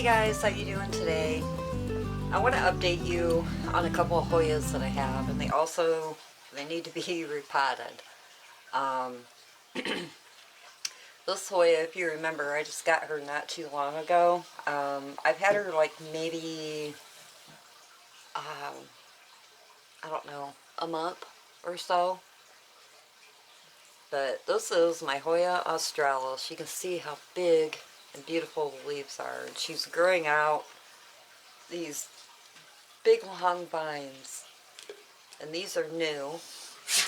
Hey guys, how you doing today? I want to update you on a couple of Hoyas that I have, and they need to be repotted. This Hoya, if you remember, I just got her not too long ago. I've had her like maybe, I don't know, a month or so. But this is my Hoya australis. You can see how big and beautiful the leaves are. And she's growing out these big long vines. And these are new.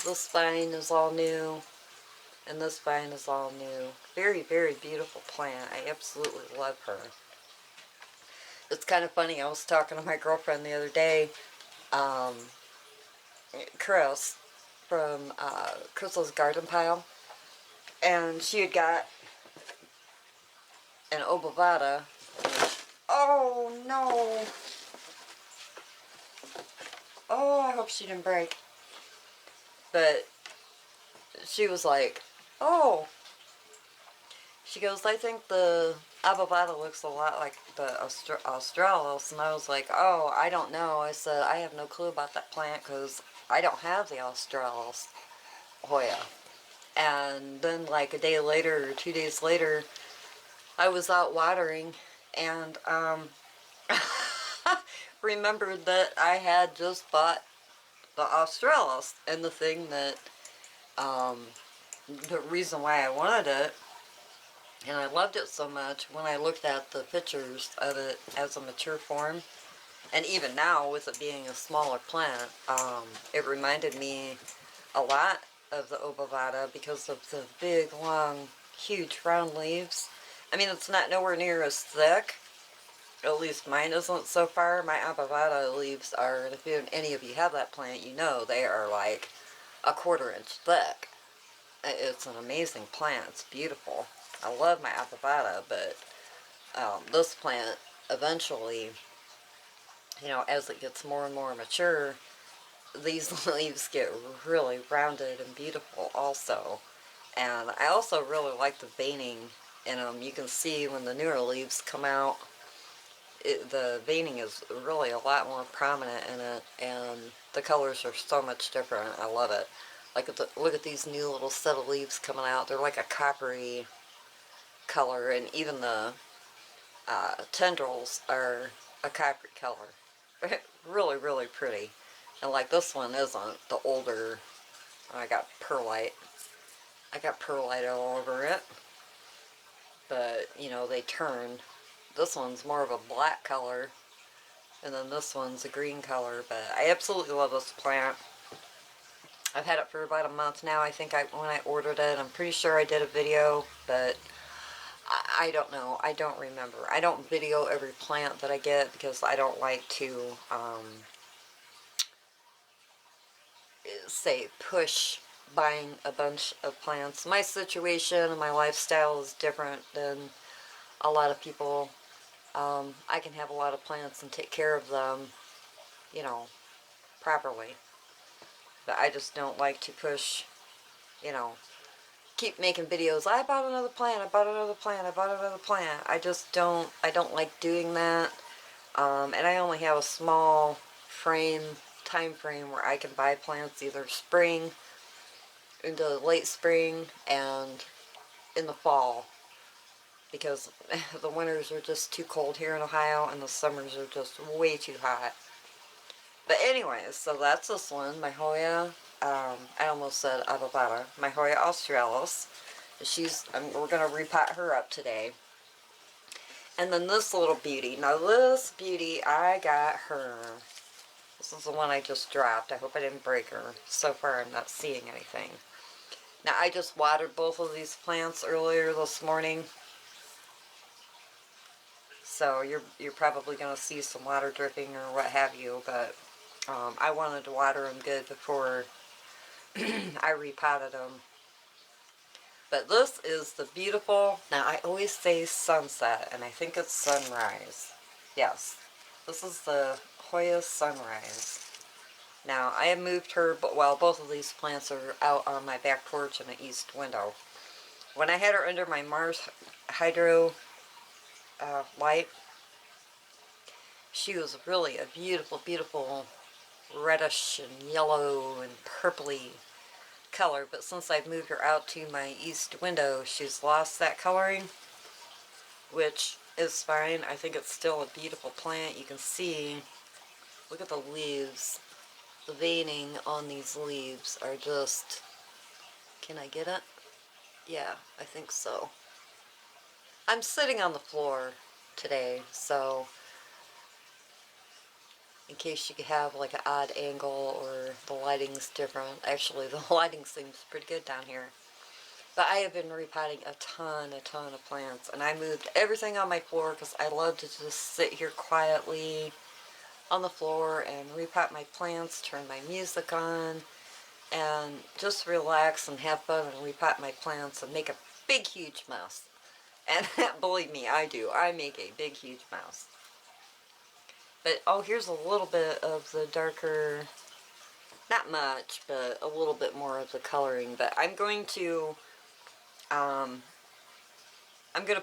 This vine is all new. And this vine is all new. Very, very beautiful plant. I absolutely love her. It's kind of funny. I was talking to my girlfriend the other day. Chris from Crystal's Garden Pile. And she had got an obovata. Oh no! Oh, I hope she didn't break. But she was like, oh. She goes, I think the obovata looks a lot like the australis. And I was like, oh, I don't know. I said, I have no clue about that plant because I don't have the australis Hoya. And then like a day later or 2 days later, I was out watering and remembered that I had just bought the australis. And the thing that, the reason why I wanted it, and I loved it so much when I looked at the pictures of it as a mature form, and even now with it being a smaller plant, it reminded me a lot of the obovata because of the big, long, huge round leaves. I mean, it's not nowhere near as thick. At least mine isn't so far. My obovata leaves are, if any of you have that plant, you know they are like a 1/4 inch thick. It's an amazing plant. It's beautiful. I love my obovata, but this plant eventually, you know, as it gets more and more mature, these leaves get really rounded and beautiful also. And I also really like the veining in them. You can see when the newer leaves come out, the veining is really a lot more prominent in it, and the colors are so much different. I love it. Like, look at these new little set of leaves coming out. They're like a coppery color, and even the tendrils are a coppery color. Really, really pretty. And like this one isn't. The older, I got perlite. I got perlite all over it. But, you know, they turn. This one's more of a black color, and then this one's a green color. But I absolutely love this plant. I've had it for about a month now. I think when I ordered it, I'm pretty sure I did a video, but I don't know. I don't remember. I don't video every plant that I get because I don't like to, say, push buying a bunch of plants. My situation and my lifestyle is different than a lot of people. I can have a lot of plants and take care of them, you know, properly. But I just don't like to push, you know, keep making videos. I bought another plant, I bought another plant, I bought another plant. I don't like doing that. And I only have a small time frame where I can buy plants either spring, into late spring, and in the fall. Because the winters are just too cold here in Ohio, and the summers are just way too hot. But anyways, so that's this one, my Hoya, I almost said obovata, my Hoya australis. We're going to repot her up today. And then this little beauty. Now this beauty, I got her. This is the one I just dropped. I hope I didn't break her. So far I'm not seeing anything. Now I just watered both of these plants earlier this morning. So you're probably going to see some water dripping or what have you, but I wanted to water them good before I repotted them. But this is the beautiful, now I always say sunset, and I think it's sunrise. Yes, this is the Hoya sunrise. Now, I have moved her, but while both of these plants are out on my back porch in the east window. When I had her under my MarsHydro light, she was really a beautiful, beautiful reddish and yellow and purpley color, but since I've moved her out to my east window, she's lost that coloring, which is fine. I think it's still a beautiful plant. You can see, look at the leaves. The veining on these leaves are just, can I get it? Yeah, I think so. I'm sitting on the floor today, so in case you have like an odd angle or the lighting's different. Actually, the lighting seems pretty good down here. But I have been repotting a ton of plants, and I moved everything on my floor because I love to just sit here quietly on the floor and repot my plants, turn my music on, and just relax and have fun and repot my plants and make a big huge mess. And believe me, I do. I make a big huge mess. But oh, here's a little bit of the darker, not much, but a little bit more of the coloring. But I'm going to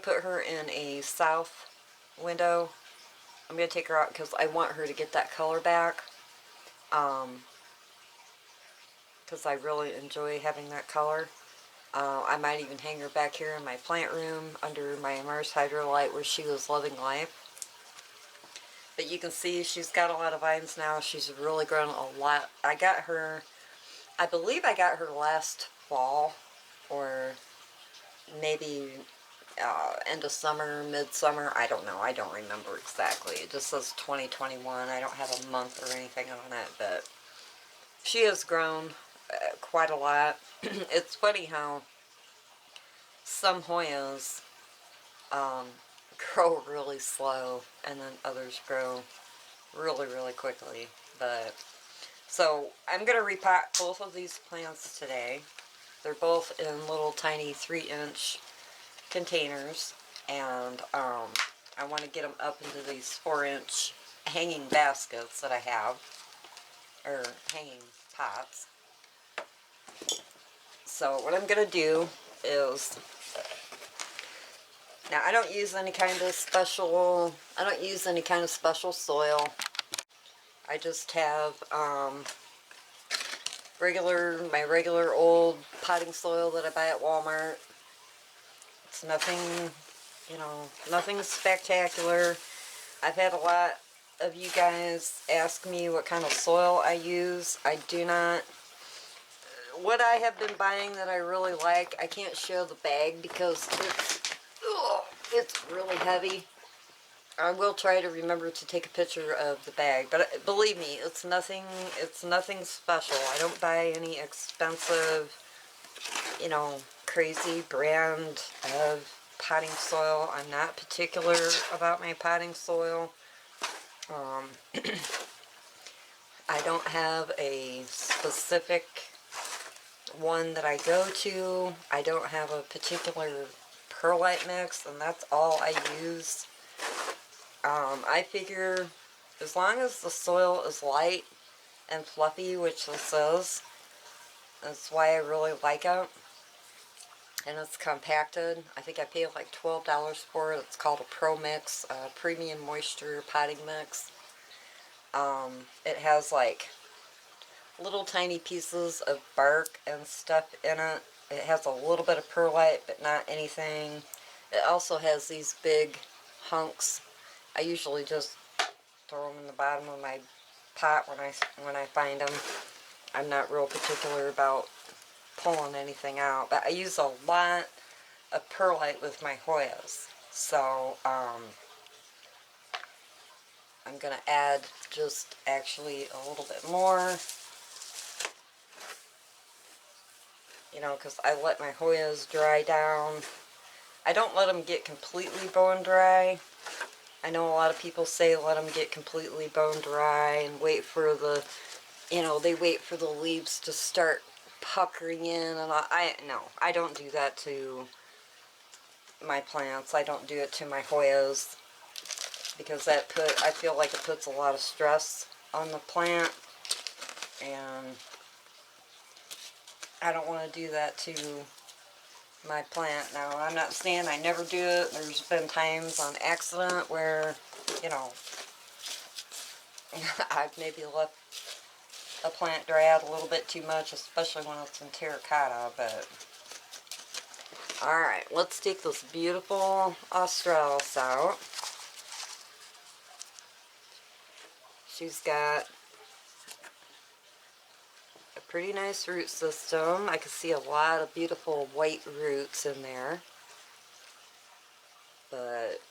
put her in a south window. I'm going to take her out because I want her to get that color back. Because I really enjoy having that color. I might even hang her back here in my plant room under my MarsHydro light where she was loving life. But you can see she's got a lot of vines now. She's really grown a lot. I got her, I believe I got her last fall, or maybe end of summer, midsummer. I don't know. I don't remember exactly. It just says 2021. I don't have a month or anything on it, but she has grown quite a lot. It's funny how some Hoyas grow really slow, and then others grow really quickly. But so I'm gonna repot both of these plants today. They're both in little tiny 3-inch containers, and I want to get them up into these 4-inch hanging baskets that I have, or hanging pots. So what I'm gonna do is, now I don't use any kind of special, soil. I just have my regular old potting soil that I buy at Walmart. It's nothing, nothing spectacular. I've had a lot of you guys ask me what kind of soil I use. I do not. What I have been buying that I really like, I can't show the bag because it's really heavy. I will try to remember to take a picture of the bag, but believe me, it's nothing special. I don't buy any expensive, crazy brand of potting soil. I'm not particular about my potting soil. I don't have a specific one that I go to. I don't have a particular perlite mix, and that's all I use. I figure as long as the soil is light and fluffy, which this is, that's why I really like it, and it's compacted. I think I paid like $12 for it. It's called a Pro Mix, Premium Moisture Potting Mix. It has like little tiny pieces of bark and stuff in it. It has a little bit of perlite, but not anything. It also has these big hunks. I usually just throw them in the bottom of my pot when I find them. I'm not real particular about pulling anything out, but I use a lot of perlite with my Hoyas. So I'm going to add just actually a little bit more, because I let my Hoyas dry down. I don't let them get completely bone dry. I know a lot of people say let them get completely bone dry and wait for the, they wait for the leaves to start puckering in, and I don't do that to my plants. I don't do it to my Hoyas, because I feel like it puts a lot of stress on the plant, and I don't want to do that to my plant. Now, I'm not saying I never do it. There's been times on accident where, I've maybe left a plant dry out a little bit too much, especially when it's in terracotta, but alright, let's take this beautiful Australis out. She's got a pretty nice root system. I can see a lot of beautiful white roots in there. But,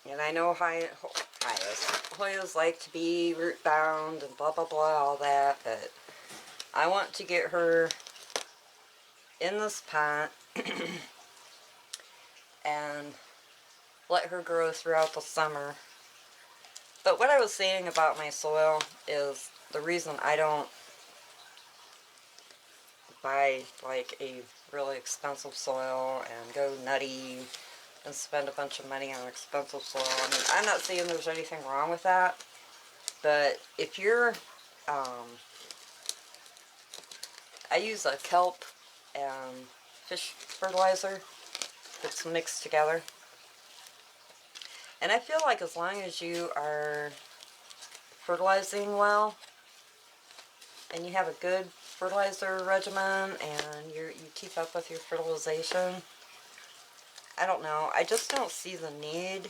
and I know Hoyas like to be root bound and blah blah blah, all that, but I want to get her in this pot and let her grow throughout the summer. But what I was saying about my soil is the reason I don't buy like a really expensive soil and go nutty and spend a bunch of money on expensive soil. I mean, I'm not saying there's anything wrong with that, but if you're, I use a kelp and fish fertilizer that's mixed together. And I feel like as long as you are fertilizing well, and you have a good fertilizer regimen, and you keep up with your fertilization, I don't know, I just don't see the need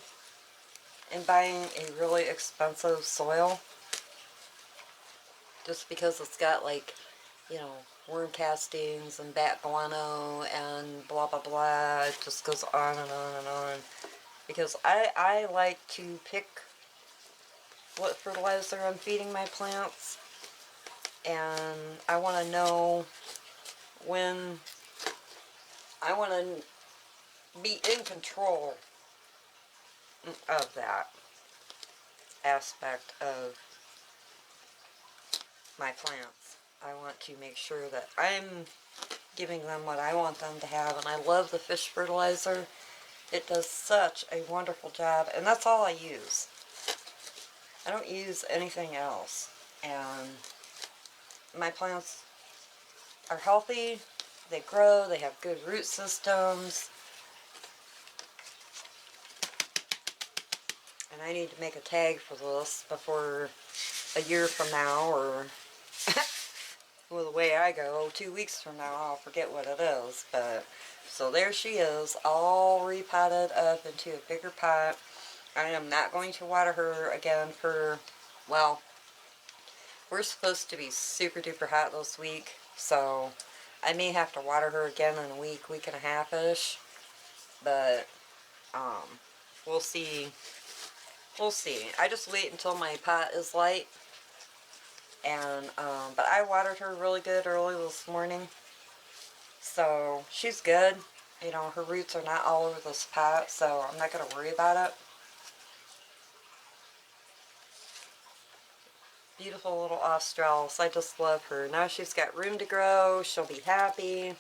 in buying a really expensive soil just because it's got, like, you know, worm castings and bat guano and blah blah blah. It just goes on and on and on. Because I like to pick what fertilizer I'm feeding my plants, and I want to know when I want to be in control of that aspect of my plants. I want to make sure that I'm giving them what I want them to have, and I love the fish fertilizer. It does such a wonderful job, and that's all I use. I don't use anything else, and my plants are healthy, they grow, they have good root systems, and I need to make a tag for this before a year from now, or well, the way I go, 2 weeks from now, I'll forget what it is. But so there she is, all repotted up into a bigger pot. I am not going to water her again for, well, we're supposed to be super duper hot this week, so I may have to water her again in a week, week and a half-ish. But we'll see. We'll see. I just wait until my pot is light. And but I watered her really good early this morning, so she's good. You know, her roots are not all over this pot, so I'm not going to worry about it. Beautiful little Australis. I just love her. Now she's got room to grow. She'll be happy,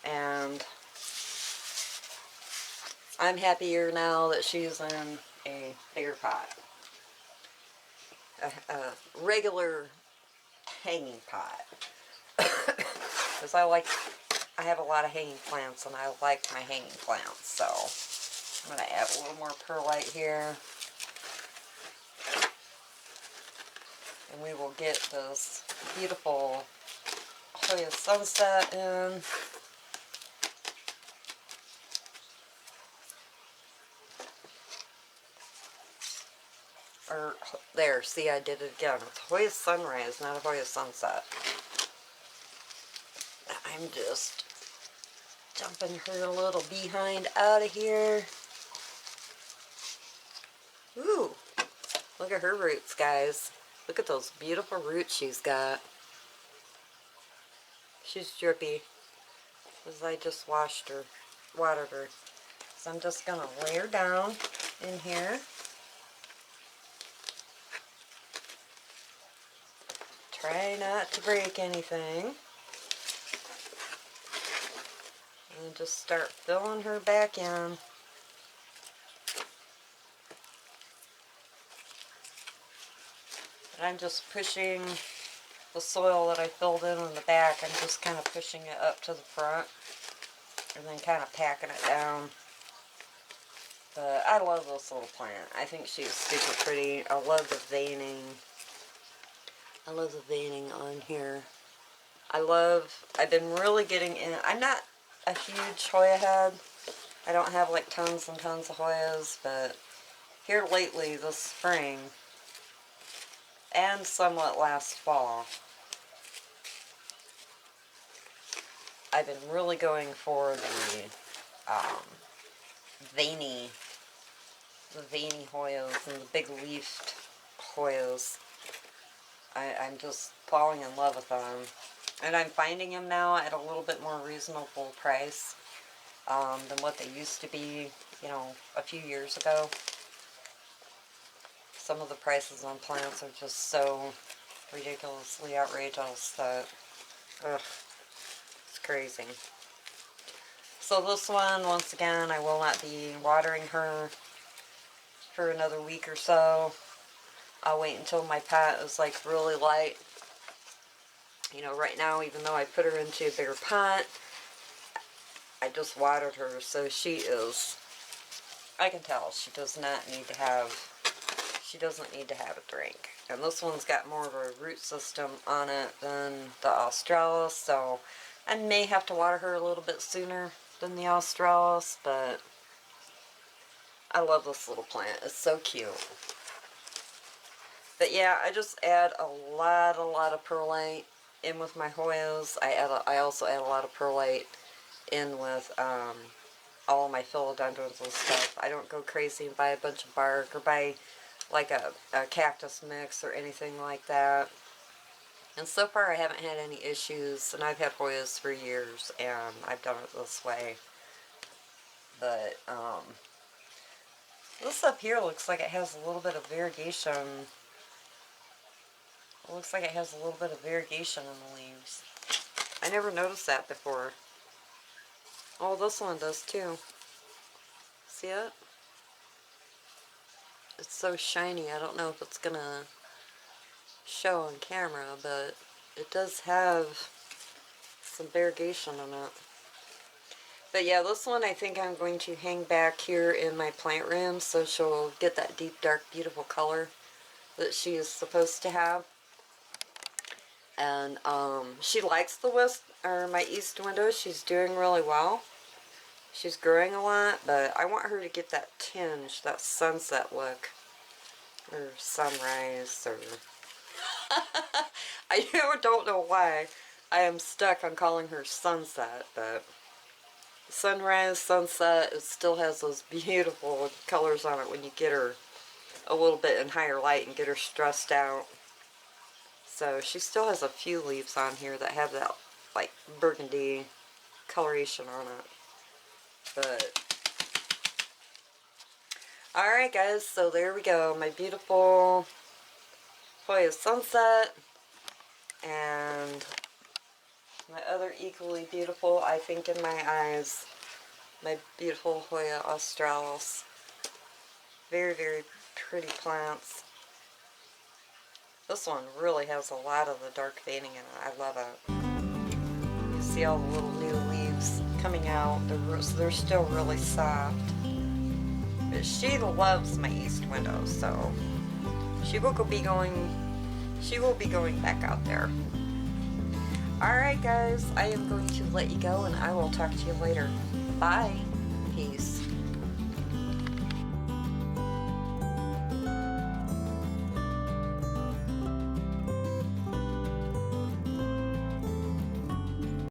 and I'm happier now that she's in a bigger pot. A regular hanging pot. Because I have a lot of hanging plants, and I like my hanging plants, so I'm going to add a little more perlite here. And we will get this beautiful Hoya sunset in. Or, there, see, I did it again. It's Hoya sunrise, not a Hoya sunset. I'm just dumping her little behind out of here. Ooh, look at her roots, guys. Look at those beautiful roots she's got. She's drippy, because I just watered her. So I'm just going to lay her down in here. Try not to break anything. And just start filling her back in. And I'm just pushing the soil that I filled in the back. I'm just kind of pushing it up to the front and then kind of packing it down. But I love this little plant. I think she's super pretty. I love the veining. I love the veining on here. I've been really getting in. I'm not a huge Hoya head. I don't have like tons and tons of Hoyas, but here lately this spring and somewhat last fall, I've been really going for veiny Hoyas and the big leafed Hoyas. I'm just falling in love with them. And I'm finding them now at a little bit more reasonable price than what they used to be, you know, a few years ago. Some of the prices on plants are just so ridiculously outrageous that, ugh, it's crazy. So this one, once again, I will not be watering her for another week or so. I'll wait until my pot is like really light. You know, right now, even though I put her into a bigger pot, I just watered her, so she is, I can tell she does not need to have, she doesn't need to have a drink. And this one's got more of a root system on it than the Australis, so I may have to water her a little bit sooner than the Australis, but I love this little plant. It's so cute. But yeah, I just add a lot of perlite in with my Hoyas. I also add a lot of perlite in with all of my philodendrons and stuff. I don't go crazy and buy a bunch of bark or buy like a cactus mix or anything like that. And so far I haven't had any issues, and I've had Hoyas for years and I've done it this way. But this up here looks like it has a little bit of variegation. It looks like it has a little bit of variegation in the leaves. I never noticed that before. Oh, this one does too. See it? It's so shiny. I don't know if it's gonna show on camera, but it does have some variegation in it. But yeah, this one I think I'm going to hang back here in my plant room so she'll get that deep, dark, beautiful color that she is supposed to have. And she likes the my east window. She's doing really well. She's growing a lot, but I want her to get that tinge, that sunset look, or sunrise, or I don't know why I am stuck on calling her sunset, but sunrise, sunset, it still has those beautiful colors on it when you get her a little bit in higher light and get her stressed out. So she still has a few leaves on here that have that like burgundy coloration on it. But alright guys, so there we go. My beautiful Hoya Sunset and my other equally beautiful, I think in my eyes, my beautiful Hoya Australis. Very, very pretty plants. This one really has a lot of the dark veining in it. I love it. You see all the little new leaves coming out. They're still really soft. But she loves my east window, so she will be going back out there. Alright guys, I am going to let you go and I will talk to you later. Bye. Peace.